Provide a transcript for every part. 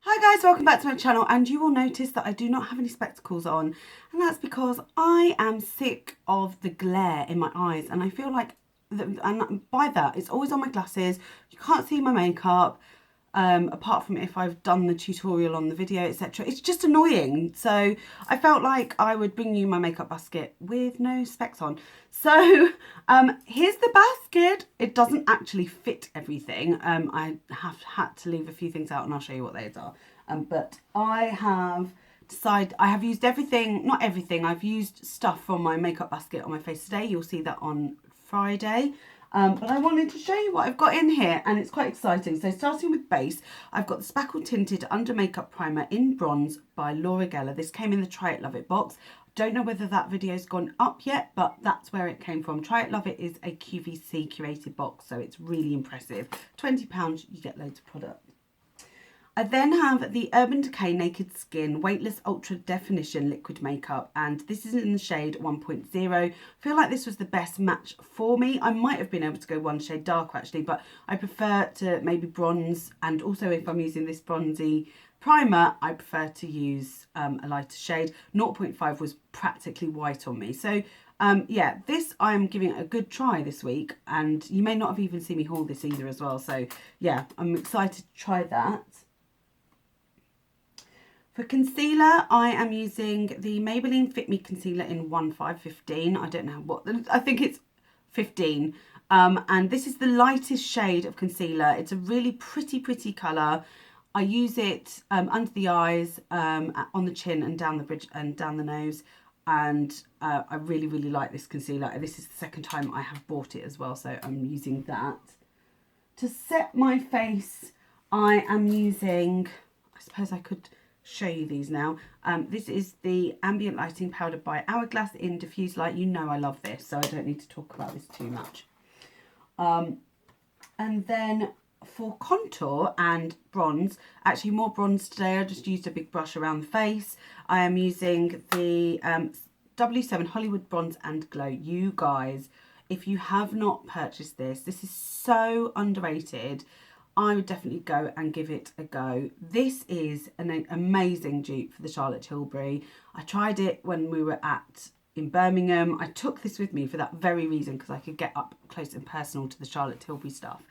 Hi guys, welcome back to my channel, and you will notice that I do not have any spectacles on, and that's because I am sick of the glare in my eyes, and I feel like, and by that, it's always on my glasses, you can't see my makeup, apart from if I've done the tutorial on the video, etc. It's just annoying, so I felt like I would bring you my makeup basket with no specs on. So here's the basket. It doesn't actually fit everything. I have had to leave a few things out, and I'll show you what those are. But I have decided, I have used everything, not everything, I've used stuff from my makeup basket on my face today. You'll see that on Friday. But I wanted to show you what I've got in here, and it's quite exciting. So starting with base, I've got the Spackle Tinted Under Makeup Primer in Bronze by Laura Geller. This came in the Try It Love It box. Don't know whether that video's gone up yet, but that's where it came from. Try It Love It is a QVC curated box, so it's really impressive. £20, you get loads of product. I then have the Urban Decay Naked Skin Weightless Ultra Definition Liquid Makeup, and this is in the shade 1.0. I feel like this was the best match for me. I might have been able to go one shade darker actually, but I prefer to maybe bronze, and also if I'm using this bronzy primer, I prefer to use a lighter shade. 0.5 was practically white on me. So yeah, this I'm giving it a good try this week, and you may not have even seen me haul this either as well. So yeah, I'm excited to try that. For concealer, I am using the Maybelline Fit Me Concealer in 1515. I don't know what, I think it's 15. And this is the lightest shade of concealer. It's a really pretty colour. I use it under the eyes, on the chin and down the bridge and down the nose. And I really like this concealer. This is the second time I have bought it as well, so I'm using that. To set my face, I am using, I suppose I could show you these now. This is the Ambient Lighting Powder by Hourglass in Diffuse Light. You know I love this, so I don't need to talk about this too much. And then for contour and bronze, actually more bronze today, I just used a big brush around the face. I am using the W7 Hollywood Bronze and Glow. You guys, if you have not purchased this, this is so underrated. I would definitely go and give it a go. This is an amazing dupe for the Charlotte Tilbury. I tried it when we were in Birmingham. I took this with me for that very reason, because I could get up close and personal to the Charlotte Tilbury stuff.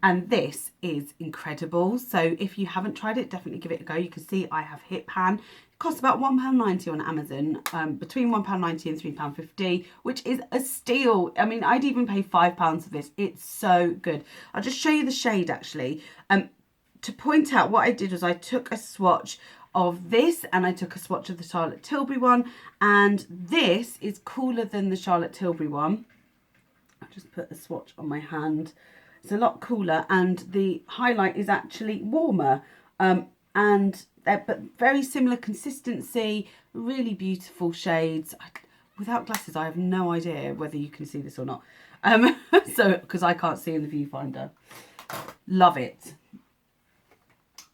And this is incredible. So if you haven't tried it, definitely give it a go. You can see I have Hip Pan. It costs about £1.90 on Amazon, between £1.90 and £3.50, which is a steal. I mean, I'd even pay £5 for this. It's so good. I'll just show you the shade actually. To point out, what I did was I took a swatch of this, and I took a swatch of the Charlotte Tilbury one, and this is cooler than the Charlotte Tilbury one. I'll just put a swatch on my hand. It's a lot cooler, and the highlight is actually warmer, but very similar consistency, really beautiful shades. Without glasses, I have no idea whether you can see this or not, so because I can't see in the viewfinder. Love it.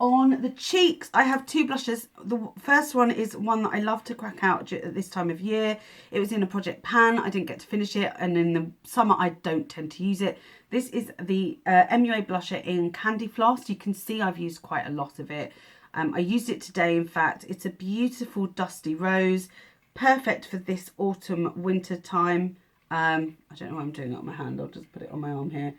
On the cheeks, I have two blushes. The first one is one that I love to crack out at this time of year. It was in a project pan. I didn't get to finish it, and in the summer I don't tend to use it. This is the MUA blusher in Candy Floss. You can see I've used quite a lot of it. I used it today, in fact. It's a beautiful dusty rose, perfect for this autumn winter time. I don't know why I'm doing it on my hand. I'll just put it on my arm here.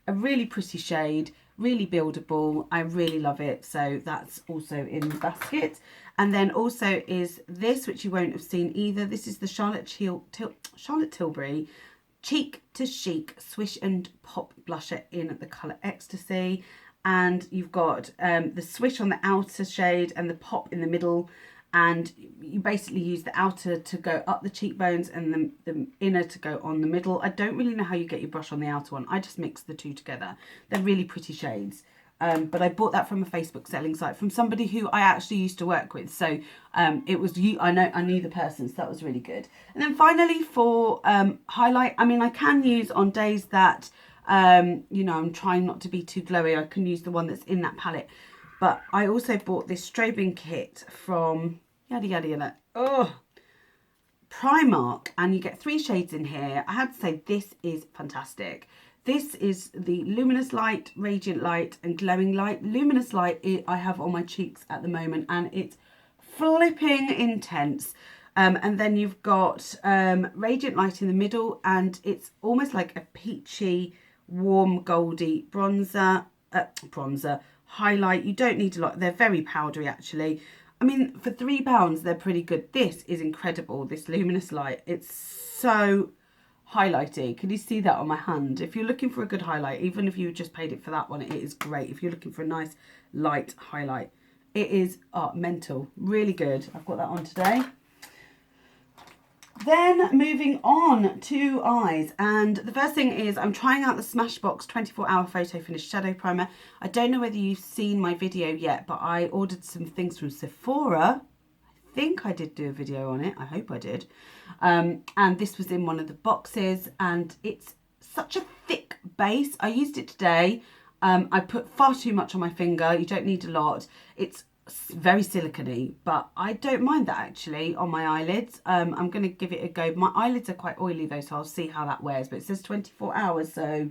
A really pretty shade, really buildable. I really love it. So that's also in the basket. And then also is this, which you won't have seen either. This is the Charlotte Tilbury Cheek to Chic Swish and Pop blusher in the colour Ecstasy. And you've got the swish on the outer shade and the pop in the middle. And you basically use the outer to go up the cheekbones and the inner to go on the middle. I don't really know how you get your brush on the outer one. I just mix the two together. They're really pretty shades. But I bought that from a Facebook selling site from somebody who I actually used to work with. So it was you. I knew the person, so that was really good. And then finally for highlight, I mean, I can use on days that you know, I'm trying not to be too glowy. I can use the one that's in that palette. But I also bought this strobing kit from Primark, and you get 3 shades in here. I had to say, this is fantastic. This is the Luminous Light, Radiant Light and Glowing Light. Luminous Light I have on my cheeks at the moment, and it's flipping intense. And then you've got Radiant Light in the middle, and it's almost like a peachy, warm, goldy bronzer, highlight. You don't need a lot. They're very powdery, actually. I mean, for £3, they're pretty good. This is incredible, this Luminous Light. It's so highlighty. Can you see that on my hand? If you're looking for a good highlight, even if you just paid it for that one, it is great. If you're looking for a nice light highlight, it is mental. Really good. I've got that on today. Then moving on to eyes, and the first thing is I'm trying out the Smashbox 24-hour photo finish shadow primer. I don't know whether you've seen my video yet, but I ordered some things from Sephora. I think I did do a video on it. I hope I did. And this was in one of the boxes, and it's such a thick base. I used it today. I put far too much on my finger. You don't need a lot. It's very silicone-y, but I don't mind that actually on my eyelids. I'm going to give it a go. My eyelids are quite oily though, so I'll see how that wears, but it says 24 hours, so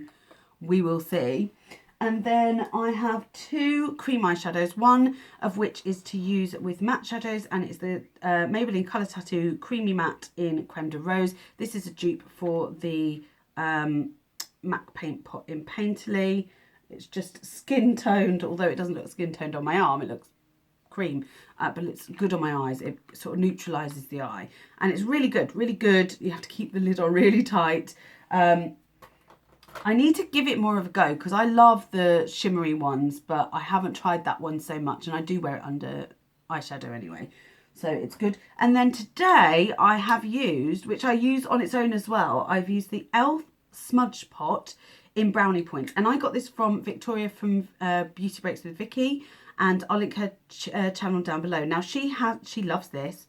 we will see. And then I have two cream eyeshadows, one of which is to use with matte shadows, and it's the Maybelline Colour Tattoo Creamy Matte in Creme de Rose. This is a dupe for the MAC Paint Pot in Painterly. It's just skin toned, although it doesn't look skin toned on my arm, it looks cream, but it's good on my eyes. It sort of neutralizes the eye, and it's really good, really good. You have to keep the lid on really tight. I need to give it more of a go because I love the shimmery ones, but I haven't tried that one so much, and I do wear it under eyeshadow anyway, so it's good. And then today I have used, which I use on its own as well, I've used the e.l.f. Smudge Pot in Brownie Points, and I got this from Victoria from Beauty Breaks with Vicky, and I'll link her channel down below. Now she loves this.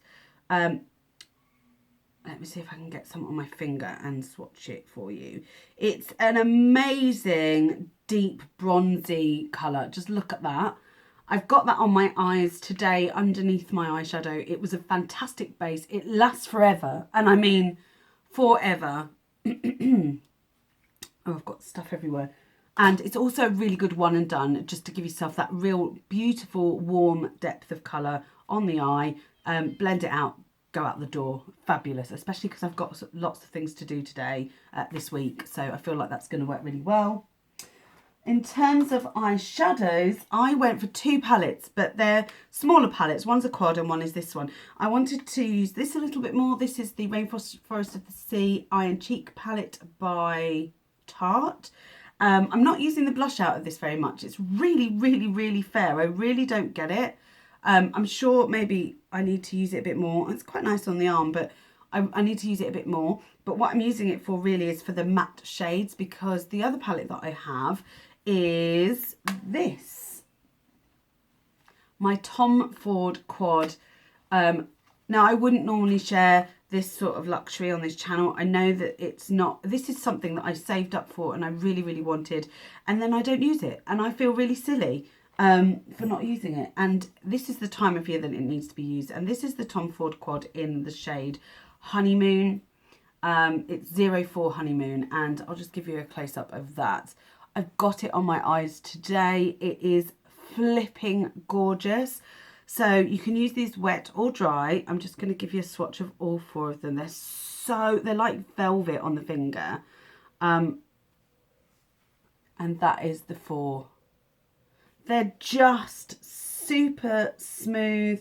Let me see if I can get some on my finger and swatch it for you. It's an amazing deep bronzy colour. Just look at that. I've got that on my eyes today underneath my eyeshadow. It was a fantastic base. It lasts forever, and I mean forever. Oh, I've got stuff everywhere. And it's also a really good one and done, just to give yourself that real beautiful, warm depth of colour on the eye. Blend it out, go out the door. Fabulous, especially because I've got lots of things to do today, this week. So I feel like that's going to work really well. In terms of eyeshadows, I went for two palettes, but they're smaller palettes. One's a quad and one is this one. I wanted to use this a little bit more. This is the Rainforest of the Sea Eye and Cheek palette by Tarte. I'm not using the blush out of this very much. It's really, really, really fair. I really don't get it. I'm sure maybe I need to use it a bit more. It's quite nice on the arm, but I need to use it a bit more. But what I'm using it for really is for the matte shades, because the other palette that I have is this. My Tom Ford Quad. Now, I wouldn't normally share this sort of luxury on this channel. I know that it's not, this is something that I saved up for and I really, really wanted, and then I don't use it, and I feel really silly for not using it. And this is the time of year that it needs to be used, and this is the Tom Ford Quad in the shade Honeymoon. It's 04 Honeymoon, and I'll just give you a close-up of that. I've got it on my eyes today. It is flipping gorgeous. So you can use these wet or dry. I'm just going to give you a swatch of all four of them. They're like velvet on the finger. And that is the four. They're just super smooth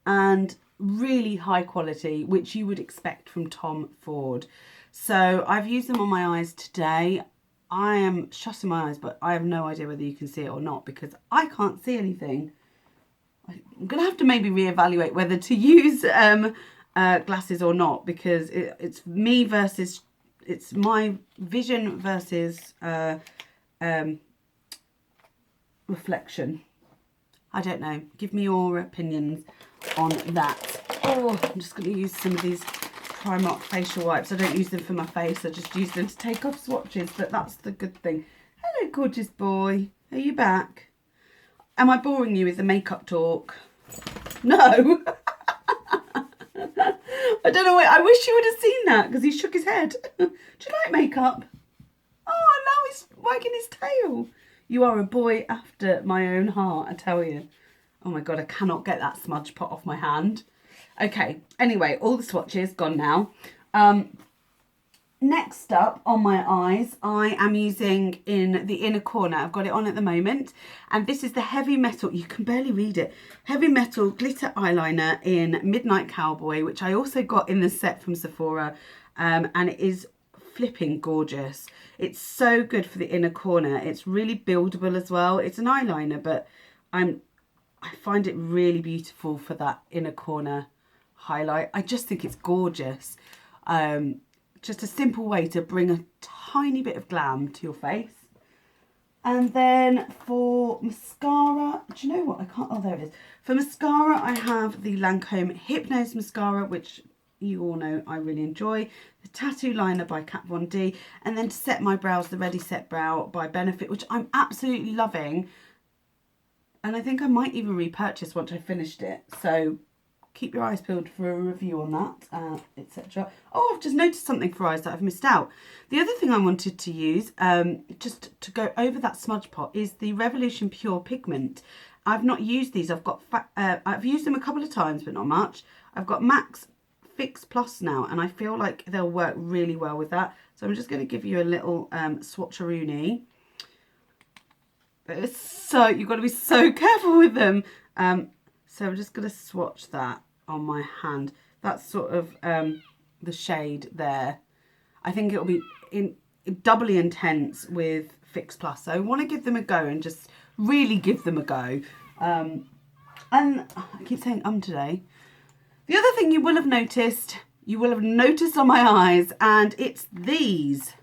and really high quality, which you would expect from Tom Ford. So I've used them on my eyes today. I am shutting my eyes, but I have no idea whether you can see it or not because I can't see anything. I'm going to have to maybe reevaluate whether to use glasses or not, because it's me versus, it's my vision versus reflection. I don't know. Give me your opinions on that. Oh, I'm just going to use some of these Primark facial wipes. I don't use them for my face. I just use them to take off swatches, but that's the good thing. Hello, gorgeous boy. Are you back? Am I boring you with the makeup talk? No. I don't know. I wish you would have seen that because he shook his head. Do you like makeup? Oh, I now he's wagging his tail. You are a boy after my own heart, I tell you. Oh my God, I cannot get that smudge pot off my hand. Okay, anyway, all the swatches gone now. Next up on my eyes, I am using in the inner corner. I've got it on at the moment. And this is the Heavy Metal, you can barely read it, Heavy Metal Glitter Eyeliner in Midnight Cowboy, which I also got in the set from Sephora. And it is flipping gorgeous. It's so good for the inner corner. It's really buildable as well. It's an eyeliner, but I find it really beautiful for that inner corner highlight. I just think it's gorgeous. Just a simple way to bring a tiny bit of glam to your face. And then for mascara, do you know what? I can't, oh, there it is. For mascara, I have the Lancome Hypnose Mascara, which you all know I really enjoy. The Tattoo Liner by Kat Von D. And then to set my brows, the Ready Set Brow by Benefit, which I'm absolutely loving. And I think I might even repurchase once I finished it. So keep your eyes peeled for a review on that, etc. Oh, I've just noticed something for eyes that I've missed out. The other thing I wanted to use, just to go over that smudge pot, is the Revolution Pure Pigment. I've not used these. I've used them a couple of times, but not much. I've got Max Fix Plus now, and I feel like they'll work really well with that. So I'm just going to give you a little swatcheroonie. But it's so, you've got to be so careful with them. So I'm just going to swatch that on my hand. That's sort of the shade there. I think it'll be doubly intense with Fix Plus. So I want to give them a go and just really give them a go. And I keep saying today. The other thing you will have noticed on my eyes, and it's these.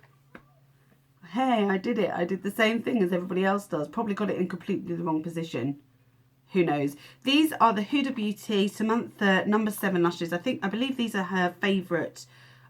Hey, I did it. I did the same thing as everybody else does. Probably got it in completely the wrong position. Who knows? These are the Huda Beauty Samantha No. 7 lashes. I believe these are her favourite,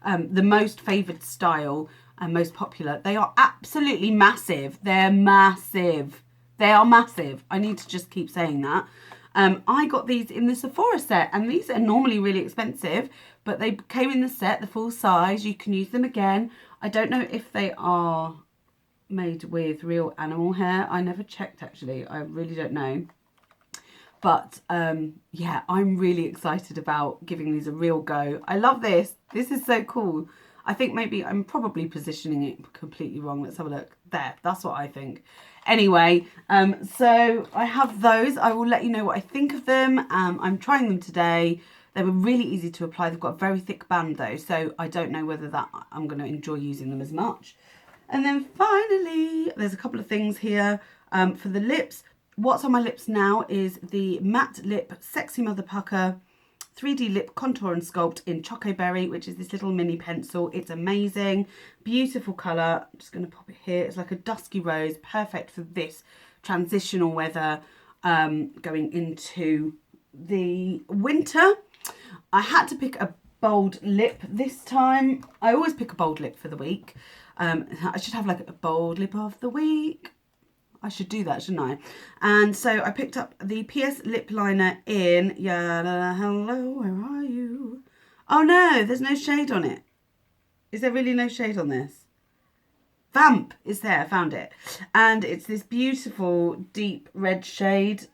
the most favoured style and most popular. They are absolutely massive. They're massive. They are massive. I need to just keep saying that. I got these in the Sephora set, and these are normally really expensive, but they came in the set, the full size. You can use them again. I don't know if they are made with real animal hair. I never checked, actually. I really don't know. But yeah, I'm really excited about giving these a real go. I love this. This is so cool. I think maybe I'm probably positioning it completely wrong. Let's have a look. There, that's what I think. Anyway, so I have those. I will let you know what I think of them. I'm trying them today. They were really easy to apply. They've got a very thick band though, so I don't know whether that I'm going to enjoy using them as much. And then finally, there's a couple of things here for the lips. What's on my lips now is the Matte Lip Sexy Mother Pucker 3D Lip Contour and Sculpt in Choco Berry, which is this little mini pencil. It's amazing. Beautiful colour. I'm just going to pop it here. It's like a dusky rose. Perfect for this transitional weather going into the winter. I had to pick a bold lip this time. I always pick a bold lip for the week. I should have like a bold lip of the week. I should do that, shouldn't I? And so I picked up the PS Lip Liner in Yada Hello, where are you? Oh no, there's no shade on it. Is there really no shade on this? Vamp is there, I found it. And it's this beautiful deep red shade.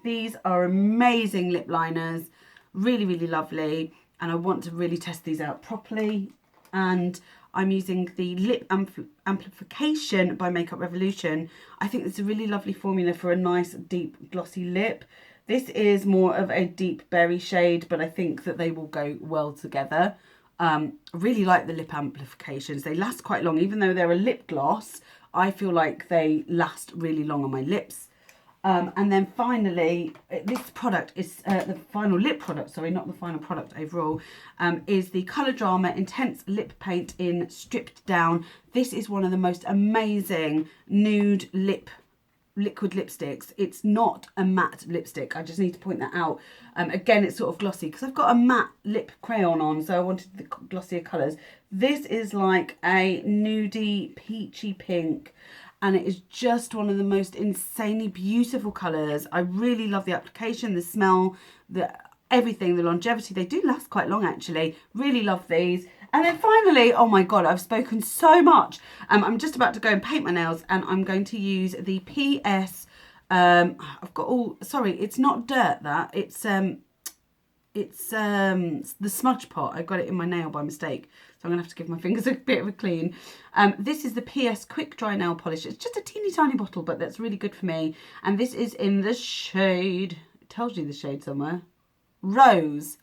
These are amazing lip liners. Really, really lovely. And I want to really test these out properly. And I'm using the Lip Amplification by Makeup Revolution. I think it's a really lovely formula for a nice, deep, glossy lip. This is more of a deep berry shade, but I think that they will go well together. I really like the lip amplifications. They last quite long. Even though they're a lip gloss, I feel like they last really long on my lips. And then finally, this product is the final lip product, sorry, not the final product overall, is the Colour Drama Intense Lip Paint in Stripped Down. This is one of the most amazing nude liquid lipsticks. It's not a matte lipstick. I just need to point that out. Again, it's sort of glossy because I've got a matte lip crayon on, so I wanted the glossier colours. This is like a nudie peachy pink. And it is just one of the most insanely beautiful colours. I really love the application, the smell, everything, the longevity. They do last quite long, actually. Really love these. And then finally, oh my God, I've spoken so much. I'm just about to go and paint my nails, and I'm going to use the PS, I've got all, sorry, it's not dirt that, it's the smudge pot. I got it in my nail by mistake, so I'm gonna have to give my fingers a bit of a clean. This is the PS Quick Dry Nail Polish. It's just a teeny tiny bottle, but that's really good for me. And this is in the shade, it tells you the shade somewhere, Rose.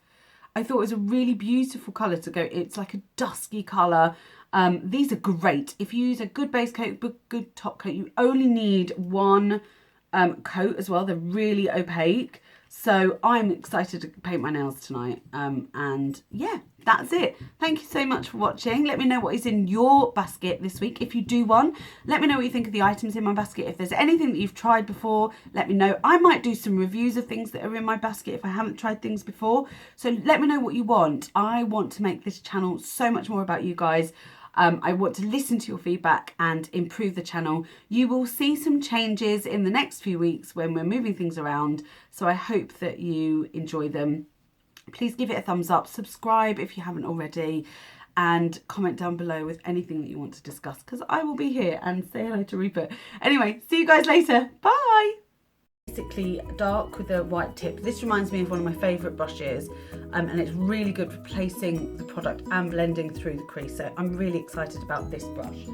I thought it was a really beautiful colour to go. It's like a dusky colour. These are great. If you use a good base coat, good top coat, you only need one coat as well. They're really opaque. So I'm excited to paint my nails tonight. And yeah, that's it. Thank you so much for watching. Let me know what is in your basket this week. If you do one, let me know what you think of the items in my basket. If there's anything that you've tried before, let me know. I might do some reviews of things that are in my basket if I haven't tried things before. So let me know what you want. I want to make this channel so much more about you guys. I want to listen to your feedback and improve the channel. You will see some changes in the next few weeks when we're moving things around. So I hope that you enjoy them. Please give it a thumbs up, subscribe if you haven't already, and comment down below with anything that you want to discuss, because I will be here. And say hello to Rupert. Anyway, see you guys later. Bye. Basically dark with a white tip. This reminds me of one of my favourite brushes, and it's really good for placing the product and blending through the crease. So I'm really excited about this brush.